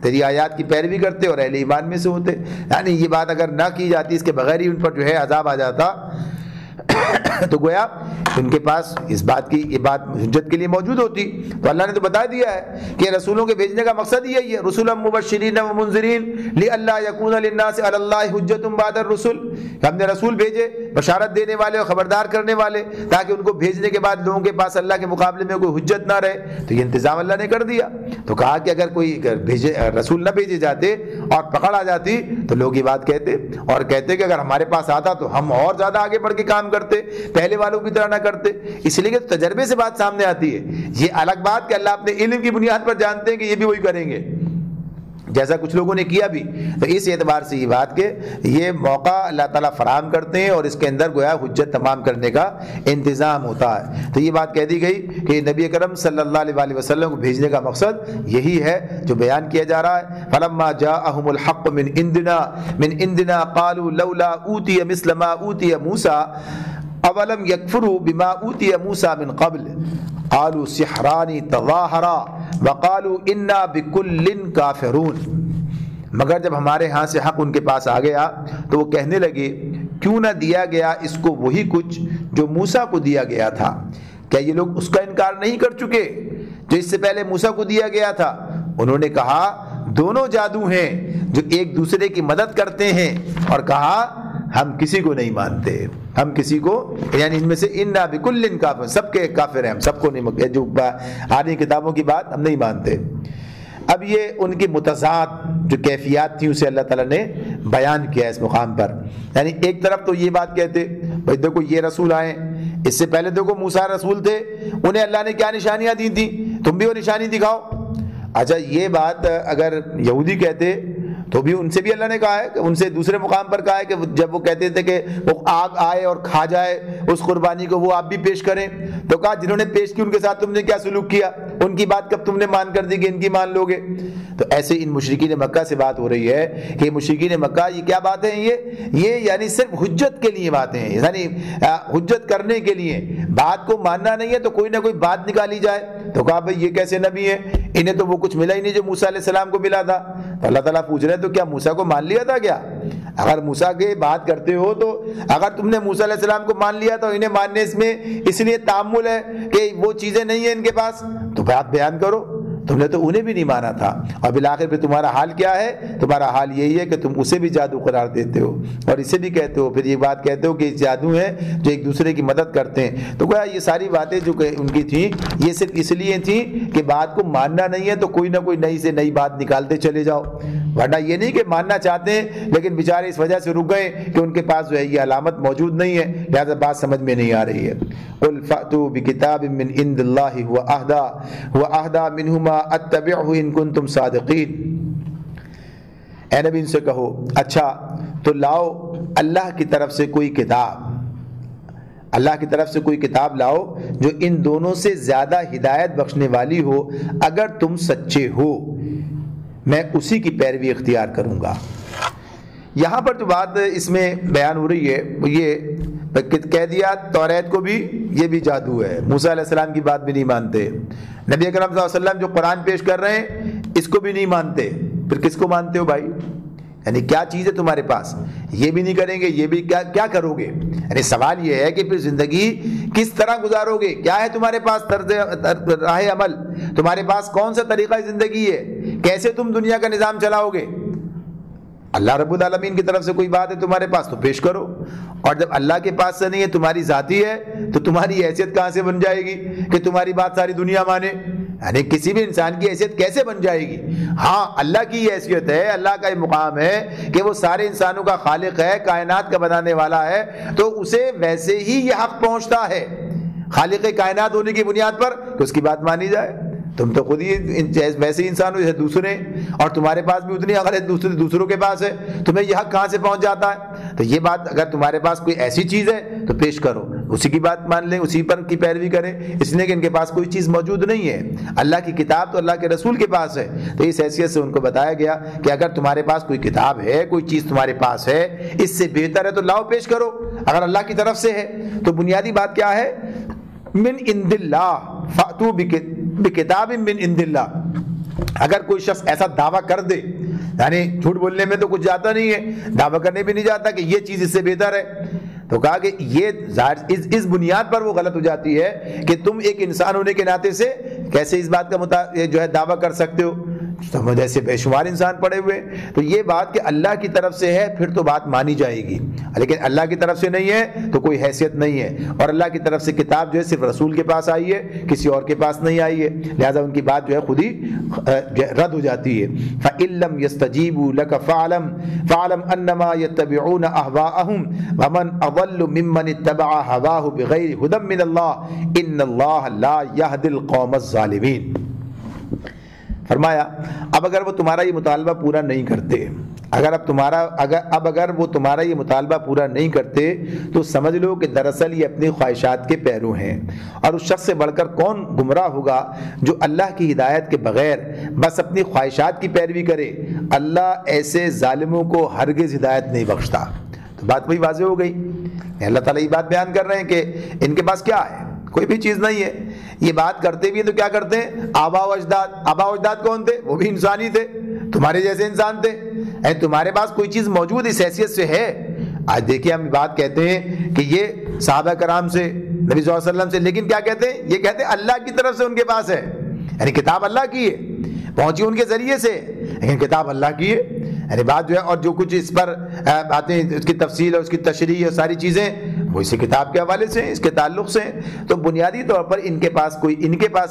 تیری آیات کی پیروی کرتے اور اہل ایمان میں سے ہوتے۔ یعنی یہ بات اگر نہ کی جاتی، اس کے بغیر ہی ان پر جو ہے عذاب آ جاتا، تو گویا ان کے پاس اس بات کی یہ بات حجت کے لیے موجود ہوتی۔ تو اللہ نے تو بتا دیا ہے کہ رسولوں کے بھیجنے کا مقصد یہی ہے، رسولا مبشرین و منذرین لئلا یکون للناس علی اللہ حجت بعد الرسل، ہم نے رسول بھیجے بشارت دینے والے اور خبردار کرنے والے تاکہ ان کو بھیجنے کے بعد لوگوں کے پاس اللہ کے مقابلے میں کوئی حجت نہ رہے۔ تو یہ انتظام اللہ نے کر دیا۔ تو کہا کہ اگر کوئی رسول نہ بھیجے جاتے اور پکڑ آ جاتی تو لوگ یہ بات کہتے اور کہتے کہ اگر ہمارے پاس آتا تو ہم اور زیادہ آگے بڑھ کے کام کرتے، پہلے والوں کی طرح نہ کرتے۔ اس لیے کہ تجربے سے بات سامنے آتی ہے۔ یہ الگ بات کہ اللہ اپنے علم کی بنیاد پر جانتے ہیں کہ یہ بھی وہی کریں گے جیسا کچھ لوگوں نے کیا بھی، تو اس اعتبار سے یہ بات کہ یہ موقع اللہ تعالیٰ فراہم کرتے ہیں اور اس کے اندر گویا حجت تمام کرنے کا انتظام ہوتا ہے۔ تو یہ بات کہہ دی گئی کہ نبی کرم صلی اللہ علیہ وسلم کو بھیجنے کا مقصد یہی ہے جو بیان کیا جا رہا ہے۔ فلما جاءهم الحق من عندنا قالوا لولا اوتي مثل ما اوتي موسى اولم یکفروا بما اوتی موسیٰ من قبل قالوا سحران تظاہرا وقالوا انا بکل کافرون۔ مگر جب ہمارے ہاں سے حق ان کے پاس آ گیا تو وہ کہنے لگے کیوں نہ دیا گیا اس کو وہی کچھ جو موسیٰ کو دیا گیا تھا؟ کیا یہ لوگ اس کا انکار نہیں کر چکے جو اس سے پہلے موسیٰ کو دیا گیا تھا؟ انہوں نے کہا دونوں جادو ہیں جو ایک دوسرے کی مدد کرتے ہیں، اور کہا ہم کسی کو نہیں مانتے، ہم کسی کو، یعنی ان میں سے انا بکل کافر، سب کے کافر ہیں، ہم سب کو نہیں، جو آدھی کتابوں کی بات ہم نہیں مانتے۔ اب یہ ان کی متضاد جو کیفیات تھیں اسے اللہ تعالیٰ نے بیان کیا اس مقام پر۔ یعنی ایک طرف تو یہ بات کہتے بھائی دیکھو یہ رسول آئے، اس سے پہلے دیکھو موسیٰ رسول تھے، انہیں اللہ نے کیا نشانیاں دی تھیں، تم بھی وہ نشانی دکھاؤ۔ اچھا یہ بات اگر یہودی کہتے تو بھی ان سے بھی اللہ نے کہا ہے کہ ان سے دوسرے مقام پر کہا ہے کہ جب وہ کہتے تھے کہ وہ آگ آئے اور کھا جائے اس قربانی کو وہ آپ بھی پیش کریں، تو کہا جنہوں نے پیش کی ان کے ساتھ تم نے کیا سلوک کیا، ان کی بات کب تم نے مان کر دی کہ ان کی مان لو گے۔ تو ایسے ان مشرکین مکہ سے بات ہو رہی ہے کہ مشرکین مکہ یہ کیا باتیں ہیں، یہ یعنی صرف حجت کے لیے باتیں ہیں، یعنی حجت کرنے کے لیے، بات کو ماننا نہیں ہے تو کوئی نہ کوئی بات نکالی جائے۔ تو کہا بھائی یہ کیسے نبی ہیں، انہیں تو وہ کچھ ملا ہی نہیں جو موسیٰ علیہ السلام کو ملا تھا۔ تو اللہ تعالیٰ پوچھ رہے ہیں تو کیا موسیٰ کو مان لیا تھا کیا؟ اگر موسیٰ کی بات کرتے ہو تو اگر تم نے موسیٰ علیہ السلام کو مان لیا تو انہیں ماننے میں اس لیے تعامل ہے کہ وہ چیزیں نہیں ہیں ان کے پاس، تو بات بیان کرو۔ تم نے تو انہیں بھی نہیں مانا تھا، اور بالآخر پہ تمہارا حال کیا ہے؟ تمہارا حال یہی ہے کہ تم اسے بھی جادو قرار دیتے ہو اور اسے بھی کہتے ہو، پھر یہ بات کہتے ہو کہ جادو ہیں جو ایک دوسرے کی مدد کرتے ہیں۔ تو گویا یہ ساری باتیں جو ان کی تھیں یہ صرف اس لیے تھیں کہ بات کو ماننا نہیں ہے تو کوئی نہ کوئی نئی سے نئی بات نکالتے چلے جاؤ، ورنہ یہ نہیں کہ ماننا چاہتے ہیں لیکن بیچارے اس وجہ سے رک گئے کہ ان کے پاس جو ہے یہ علامت موجود نہیں ہے، لہذا بات سمجھ میں نہیں آ رہی ہے۔ قل فأتوا بکتاب من عند اللہ هو اہدی منہما اتبعہ ان کنتم صادقین۔ اے نبی ان سے کہو اچھا تو لاؤ اللہ کی طرف سے کوئی کتاب، اللہ کی طرف سے کوئی کتاب لاؤ جو ان دونوں سے زیادہ ہدایت بخشنے والی ہو اگر تم سچے ہو۔ میں اسی کی پیروی اختیار کروں گا۔ یہاں پر جو بات اس میں بیان ہو رہی ہے وہ یہ کہہ دیا توریت کو بھی یہ بھی جادو ہے، موسیٰ علیہ السلام کی بات بھی نہیں مانتے، نبی اکرم صلی اللہ علیہ وسلم جو قرآن پیش کر رہے ہیں اس کو بھی نہیں مانتے، پھر کس کو مانتے ہو بھائی؟ یعنی کیا چیز ہے تمہارے پاس؟ یہ بھی نہیں کریں گے، یہ بھی کیا کرو گے؟ یعنی سوال یہ ہے کہ پھر زندگی کس طرح گزارو گے؟ کیا ہے تمہارے پاس راہ عمل؟ تمہارے پاس کون سا طریقہ زندگی ہے؟ کیسے تم دنیا کا نظام چلاؤ گے؟ اللہ رب العالمین کی طرف سے کوئی بات ہے تمہارے پاس تو پیش کرو، اور جب اللہ کے پاس سے نہیں ہے، تمہاری ذاتی ہے، تو تمہاری حیثیت کہاں سے بن جائے گی کہ تمہاری بات ساری دنیا مانے؟ یعنی کسی بھی انسان کی حیثیت کیسے بن جائے گی؟ ہاں اللہ کی یہ حیثیت ہے، اللہ کا یہ مقام ہے کہ وہ سارے انسانوں کا خالق ہے، کائنات کا بنانے والا ہے، تو اسے ویسے ہی یہ حق پہنچتا ہے خالق کائنات ہونے کی بنیاد پر کہ اس کی بات مانی جائے۔ تم تو خود ہی ویسے ہی انسان ہو جیسے دوسرے، اور تمہارے پاس بھی اتنی عقل ہے دوسروں کے پاس ہے، تمہیں یہ حق کہاں سے پہنچ جاتا ہے؟ تو یہ بات اگر تمہارے پاس کوئی ایسی چیز ہے تو پیش کرو، اسی کی بات مان لیں، اسی پر کی پیروی کریں، اس لیے کہ ان کے پاس کوئی چیز موجود نہیں ہے۔ اللہ کی کتاب تو اللہ کے رسول کے پاس ہے، تو اس حیثیت سے ان کو بتایا گیا کہ اگر تمہارے پاس کوئی کتاب ہے، کوئی چیز تمہارے پاس ہے، اس سے بہتر ہے تو لاؤ پیش کرو۔ اگر اللہ کی طرف سے ہے تو بنیادی بات کیا ہے؟ من عند اللہ فاتو بکتاب من عند اللہ۔ اگر کوئی شخص ایسا دعویٰ کر دے، یعنی جھوٹ بولنے میں تو کچھ جاتا نہیں ہے، دعویٰ کرنے بھی نہیں جاتا کہ یہ چیز اس سے بہتر ہے، تو کہا کہ یہ اس بنیاد پر وہ غلط ہو جاتی ہے کہ تم ایک انسان ہونے کے ناطے سے کیسے اس بات کا جو ہے دعویٰ کر سکتے ہو؟ تو جیسے بے شمار انسان پڑے ہوئے، تو یہ بات کہ اللہ کی طرف سے ہے پھر تو بات مانی جائے گی، لیکن اللہ کی طرف سے نہیں ہے تو کوئی حیثیت نہیں ہے، اور اللہ کی طرف سے کتاب جو ہے صرف رسول کے پاس آئی ہے، کسی اور کے پاس نہیں آئی ہے، لہذا ان کی بات جو ہے خود ہی رد ہو جاتی ہے۔ فَإِن لَّمْ يَسْتَجِيبُوا لَكَ فَاعْلَمْ أَنَّمَا يَتَّبِعُونَ أَهْوَاءَهُمْ وَمَنْ أَضَلُّ مِمَّنِ اتَّبَعَ هَوَاهُ بِغَيْرِ هُدًى مِّنَ اللَّهِ إِنَّ اللَّهَ لَا يَهْدِي الْقَوْمَ الظَّالِمِينَ۔ فرمایا اب اگر وہ تمہارا یہ مطالبہ پورا نہیں کرتے، اگر وہ تمہارا یہ مطالبہ پورا نہیں کرتے تو سمجھ لو کہ دراصل یہ اپنی خواہشات کے پیرو ہیں، اور اس شخص سے بڑھ کر کون گمراہ ہوگا جو اللہ کی ہدایت کے بغیر بس اپنی خواہشات کی پیروی کرے۔ اللہ ایسے ظالموں کو ہرگز ہدایت نہیں بخشتا۔ تو بات وہی واضح ہو گئی، اللہ تعالیٰ یہ بات بیان کر رہے ہیں کہ ان کے پاس کیا ہے؟ کوئی بھی چیز نہیں ہے۔ یہ بات کرتے بھی ہیں تو کیا کرتے ہیں؟ آبا و اجداد کون تھے؟ وہ بھی انسانی تھے، تمہارے جیسے انسان تھے، تمہارے پاس کوئی چیز موجود اس حیثیت سے ہے۔ آج دیکھیں ہم بات کہتے ہیں کہ یہ صحابہ کرام سے، نبی صلی اللہ علیہ وسلم سے، لیکن کیا کہتے ہیں؟ یہ کہتے ہیں اللہ کی طرف سے ان کے پاس ہے، یعنی کتاب اللہ کی ہے، پہنچی ان کے ذریعے سے، لیکن کتاب اللہ کی ہے، یعنی بات جو ہے، اور جو کچھ اس پر باتیں، اس کی تفصیل اور اس کی تشریح اور ساری چیزیں وہ اسی کتاب کے حوالے سے ہیں، اس کے تعلق سے ہیں۔ تو بنیادی طور پر ان کے پاس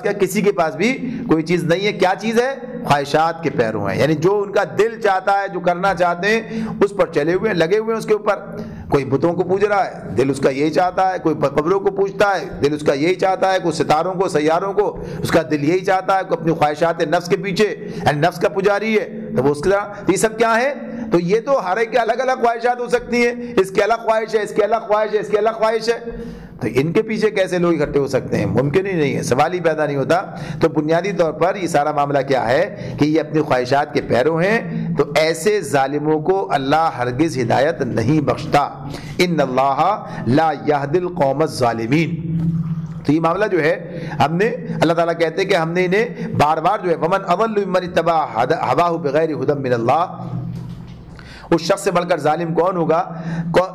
کیا، کسی کے پاس بھی کوئی چیز نہیں ہے۔ کیا چیز ہے؟ خواہشات کے پیرو ہیں، یعنی جو ان کا دل چاہتا ہے، جو کرنا چاہتے ہیں اس پر چلے ہوئے ہیں، لگے ہوئے ہیں اس کے اوپر۔ کوئی بتوں کو پوج رہا ہے، دل اس کا یہی چاہتا ہے، کوئی قبروں کو پوجتا ہے، دل اس کا یہی چاہتا ہے، کوئی ستاروں کو، سیاروں کو، اس کا دل یہی چاہتا ہے، کوئی اپنی خواہشات نفس کے پیچھے، یعنی نفس کا پجاری ہے، تو وہ اس کا یہ سب کیا ہے؟ تو یہ تو ہر ایک کے الگ الگ خواہشات ہو سکتی ہیں، اس کی الگ خواہش ہے، اس کی الگ خواہش ہے، اس کی الگ خواہش ہے، تو ان کے پیچھے کیسے لوگ اکٹھے ہو سکتے ہیں؟ ممکن ہی نہیں ہے، سوال ہی پیدا نہیں ہوتا۔ تو بنیادی طور پر یہ سارا معاملہ کیا ہے کہ یہ اپنی خواہشات کے پیرو ہیں، تو ایسے ظالموں کو اللہ ہرگز ہدایت نہیں بخشتا۔ ان اللہ لا یہدی القوم الظالمین۔ تو یہ معاملہ جو ہے ہم نے، اللہ تعالیٰ کہتے ہیں کہ ہم نے انہیں بار بار جو ہے ومن اضل ممن اتبع ہواہ بغیر ہدی من اللہ، اس شخص سے بڑھ کر ظالم کون ہوگا،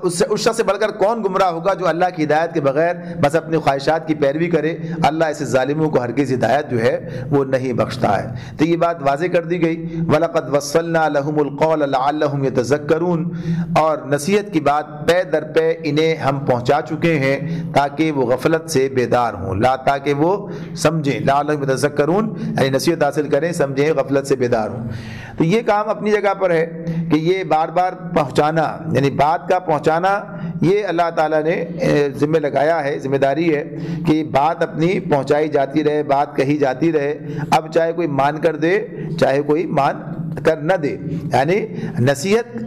اس شخص سے بڑھ کر کون گمراہ ہوگا جو اللہ کی ہدایت کے بغیر بس اپنی خواہشات کی پیروی کرے۔ اللہ ایسے ظالموں کو ہرگز ہدایت جو ہے وہ نہیں بخشتا ہے۔ تو یہ بات واضح کر دی گئی، وَلَقَدْ وَصَّلْنَا لَهُمُ الْقَوْلَ لَعَلَّهُمْ يَتَذَكَّرُونَ، اور نصیحت کی بات پے در پے انہیں ہم پہنچا چکے ہیں تاکہ وہ غفلت سے بیدار ہوں، تاکہ وہ سمجھیں، لَعَلَّهُمْ يَتَذَكَّرُونَ، یعنی نصیحت حاصل کریں، سمجھیں، غفلت سے بیدار ہوں۔ تو یہ کام اپنی جگہ پر ہے کہ یہ بار بار پہنچانا، یعنی بات کا پہنچانا، یہ اللہ تعالیٰ نے ذمہ لگایا ہے، ذمہ داری ہے کہ بات اپنی پہنچائی جاتی رہے، بات کہی جاتی رہے۔ اب چاہے کوئی مان کر دے، چاہے کوئی مان کر نہ دے، یعنی نصیحت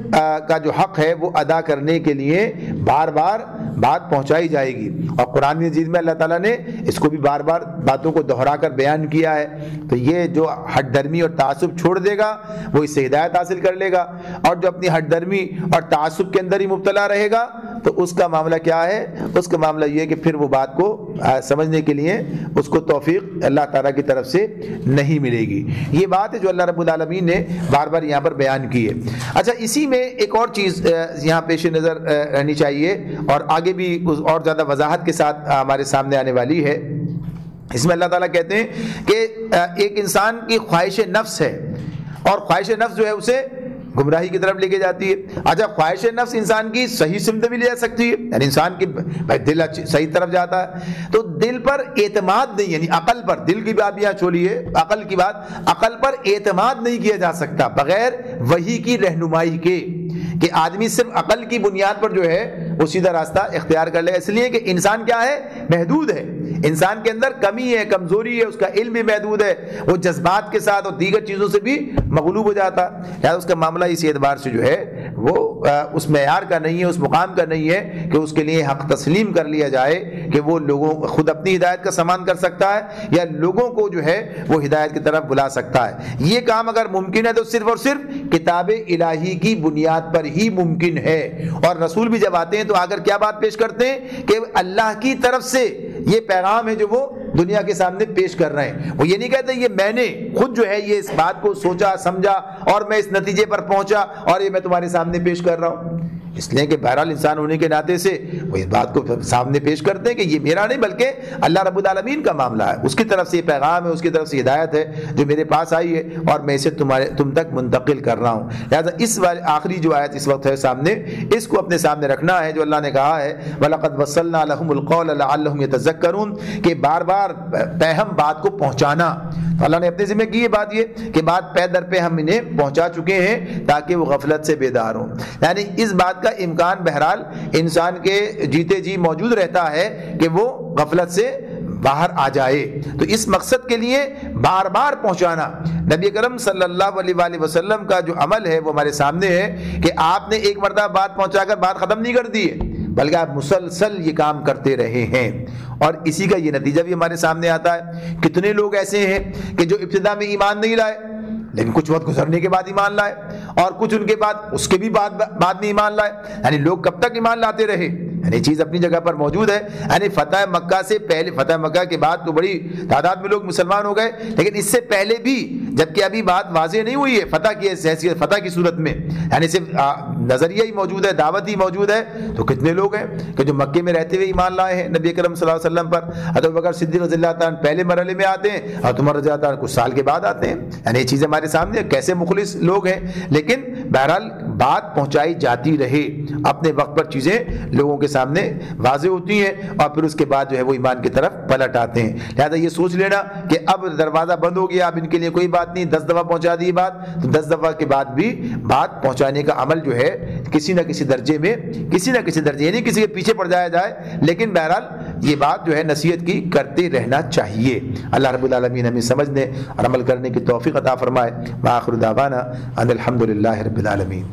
کا جو حق ہے وہ ادا کرنے کے لیے بار بار بات پہنچائی جائے گی، اور قرآن مجید میں اللہ تعالیٰ نے اس کو بھی بار بار باتوں کو دہرا کر بیان کیا ہے۔ تو یہ جو ہٹ درمی اور تعصب چھوڑ دے گا وہ اس سے ہدایت حاصل کر لے گا، اور جو اپنی ہٹ درمی اور تعصب کے اندر ہی مبتلا رہے گا تو اس کا معاملہ کیا ہے؟ اس کا معاملہ یہ کہ پھر وہ بات کو سمجھنے کے لیے اس کو توفیق اللہ تعالیٰ کی طرف سے نہیں ملے گی۔ یہ بات ہے جو اللہ رب العالمین نے بار بار یہاں پر بیان کی ہے۔ اچھا، اسی میں ایک اور چیز یہاں پیش نظر رہنی چاہیے، اور آگے بھی اور زیادہ وضاحت کے ساتھ ہمارے سامنے آنے والی ہے۔ اس میں اللہ تعالیٰ کہتے ہیں کہ ایک انسان کی خواہش نفس ہے، اور خواہش نفس جو ہے اسے گمراہی کی طرف لے کے جاتی ہے۔ اچھا، خواہش نفس انسان کی صحیح سمت بھی لے جا سکتی ہے، یعنی انسان کی دل صحیح طرف جاتا ہے، تو دل پر اعتماد نہیں، یعنی عقل پر، دل کی بات یہاں چھوڑیے عقل کی بات، عقل پر اعتماد نہیں کیا جا سکتا بغیر وحی کی رہنمائی کے، کہ آدمی صرف عقل کی بنیاد پر جو ہے وہ سیدھا راستہ اختیار کر لے گا، اس لیے کہ انسان کیا ہے؟ محدود ہے، انسان کے اندر کمی ہے، کمزوری ہے، اس کا علم بھی محدود ہے، وہ جذبات کے ساتھ اور دیگر چیزوں سے بھی مغلوب ہو جاتا ہے، اس کا معاملہ اس اعتبار سے جو ہے وہ اس معیار کا نہیں ہے، اس مقام کا نہیں ہے کہ اس کے لیے حق تسلیم کر لیا جائے کہ وہ لوگوں خود اپنی ہدایت کا سامان کر سکتا ہے یا لوگوں کو جو ہے وہ ہدایت کی طرف بلا سکتا ہے۔ یہ کام اگر ممکن ہے تو صرف اور صرف کتاب الہی کی بنیاد پر ہی ممکن ہے، اور رسول بھی جب آتے ہیں تو اگر کیا بات پیش کرتے ہیں کہ اللہ کی طرف سے یہ پیغام ہے جو وہ دنیا کے سامنے پیش کر رہے ہیں۔ وہ یہ نہیں کہتے یہ میں نے خود جو ہے یہ اس بات کو سوچا سمجھا اور میں اس نتیجے پر پہنچا اور یہ میں تمہارے سامنے پیش کر رہا ہوں، اس لیے کہ بہرحال انسان ہونے کے ناطے سے وہ اس بات کو سامنے پیش کرتے ہیں کہ یہ میرا نہیں بلکہ اللہ رب العالمین کا معاملہ ہے، اس کی طرف سے یہ پیغام ہے، اس کی طرف سے ہدایت ہے جو میرے پاس آئی ہے اور میں اسے تم تک منتقل کر رہا ہوں۔ لہٰذا اس آخری جو آیت اس وقت ہے سامنے، اس کو اپنے سامنے رکھنا ہے جو اللہ نے کہا ہے وَلَقَدْ وَصَّلْنَا لَهُمُ الْقَوْلَ لَعَلَّهُمْ يَتَذَكَّرُونَ، کہ بار بار پیغام بات کو پہنچانا، تو اللہ نے اپنے ذمہ کی یہ بات یہ کہ بات پے در پہ ہم انہیں پہنچا چکے ہیں تاکہ وہ غفلت سے بیدار ہوں، یعنی اس بات کا امکان بہرحال انسان کے جیتے جی موجود رہتا ہے کہ وہ غفلت سے باہر آ جائے، تو اس مقصد کے لیے بار بار پہنچانا۔ نبی کرم صلی اللہ علیہ وآلہ وسلم کا جو عمل ہے وہ ہمارے سامنے ہے کہ آپ نے ایک مرتبہ بات پہنچا کر بات ختم نہیں کر دی ہے بلکہ آپ مسلسل یہ کام کرتے رہے ہیں، اور اسی کا یہ نتیجہ بھی ہمارے سامنے آتا ہے۔ کتنے لوگ ایسے ہیں کہ جو ابتدا میں ایمان نہیں لائے لیکن کچھ وقت گزرنے کے بعد ایمان لائے، اور کچھ ان کے بعد اس کے بھی بعد میں ایمان لائے، یعنی لوگ کب تک ایمان لاتے رہے، یعنی چیز اپنی جگہ پر موجود ہے۔ یعنی فتح مکہ سے پہلے، فتح مکہ کے بعد تو بڑی تعداد میں لوگ مسلمان ہو گئے، لیکن اس سے پہلے بھی جبکہ ابھی بات واضح نہیں ہوئی ہے فتح کی حیثیت، فتح کی صورت میں، یعنی صرف نظریہ ہی موجود ہے، دعوت ہی موجود ہے، تو کتنے لوگ ہیں کہ جو مکے میں رہتے ہوئے ایمان لائے ہیں نبی کرم صلی اللہ علیہ وسلم پر۔ حضرت ابوبکر صدیق رضی اللہ تعالیٰ پہلے مرحلے میں آتے ہیں اور عمر رضی اللہ تعالیٰ کچھ سال کے بعد آتے ہیں، یعنی یہ چیزیں ہمارے سامنے کیسے مخلص لوگ ہیں، لیکن بہرحال بات پہنچائی جاتی رہے، اپنے وقت پر چیزیں لوگوں کے سامنے واضح ہوتی ہیں اور پھر اس کے بعد جو ہے وہ ایمان کی طرف پلٹ آتے ہیں۔ لہذا یہ سوچ لینا کہ اب دروازہ بند ہو گیا، اب ان کے لیے کوئی بات نہیں، 10 دفعہ پہنچا دی بات، تو 10 دفعہ کے بعد بھی بات پہنچانے کا عمل جو ہے کسی نہ کسی درجے میں، کسی نہ کسی درجے، یعنی کسی کے پیچھے پڑ جایا جائے، لیکن بہرحال یہ بات جو ہے نصیحت کی کرتے رہنا چاہیے۔ اللہ رب العالمین ہمیں سمجھنے اور عمل کرنے کی توفیق عطا فرمائے۔ وآخر دعوانا ان الحمد للہ رب العالمین۔